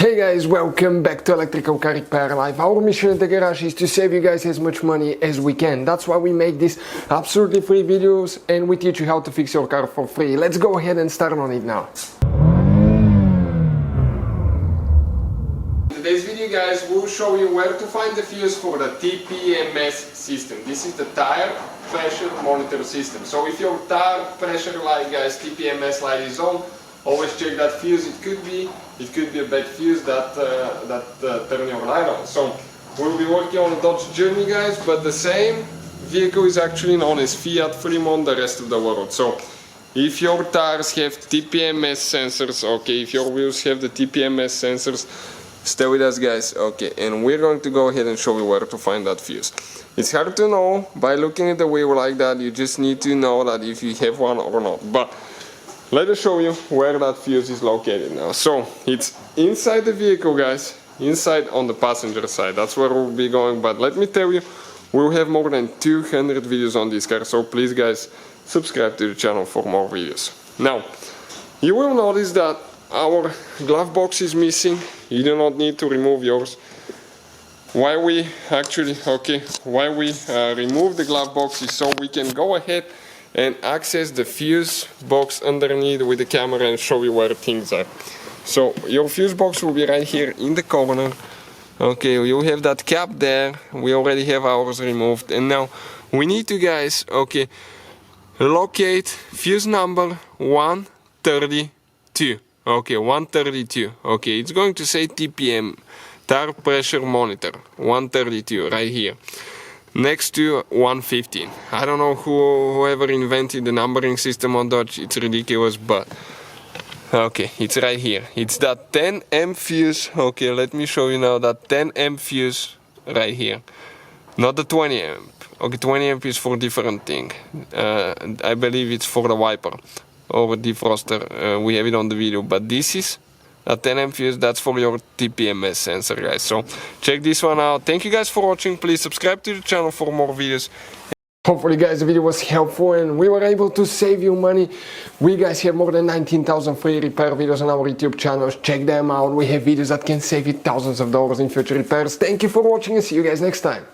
Hey guys, welcome back to Electrical Car Repair Live. Our mission at the garage is to save you guys as much money as we can. That's why we make these absolutely free videos and we teach you how to fix your car for free. Let's go ahead and start on it now. In today's video guys, we'll show you where to find the fuse for the TPMS system. This is the tire pressure monitor system. So if your tire pressure light guys, TPMS light is on, always check that fuse. It could be a bad fuse that turn your light on. So we'll be working on a Dodge Journey guys, but the same vehicle is actually known as Fiat Freemont the rest of the world. So if your tires have TPMS sensors, okay, if your wheels have the TPMS sensors, stay with us guys, okay, and we're going to go ahead and show you where to find that fuse. It's hard to know by looking at the wheel like that. You just need to know that if you have one or not. But let us show you where that fuse is located now. So it's inside the vehicle guys, inside on the passenger side. That's where we'll be going. But let me tell you, we'll have more than 200 videos on this car. So please guys, subscribe to the channel for more videos. Now, you will notice that our glove box is missing. You do not need to remove yours. Why we remove the glove box is so we can go ahead and access the fuse box underneath with the camera and show you where things are. So your fuse box will be right here in the corner. Okay, you have that cap there. We already have ours removed, and now we need to guys, okay, locate fuse number 132. Okay, 132. Okay, it's going to say TPM, tire pressure monitor, 132 right here, next to 115. I don't know whoever invented the numbering system on Dodge, it's ridiculous, but okay, it's right here. It's that 10 fuse. Okay, let me show you now that 10 fuse right here, not the 20 amp. Okay, 20 amp is for different thing. I believe it's for the wiper or defroster. We have it on the video, but this is a 10 amp fuse. That's for your TPMS sensor guys. So check this one out. Thank you guys for watching. Please subscribe to the channel for more videos. Hopefully guys the video was helpful and we were able to save you money. We guys have more than 19,000 free repair videos on our YouTube channels. Check them out. We have videos that can save you thousands of dollars in future repairs. Thank you for watching and see you guys next time.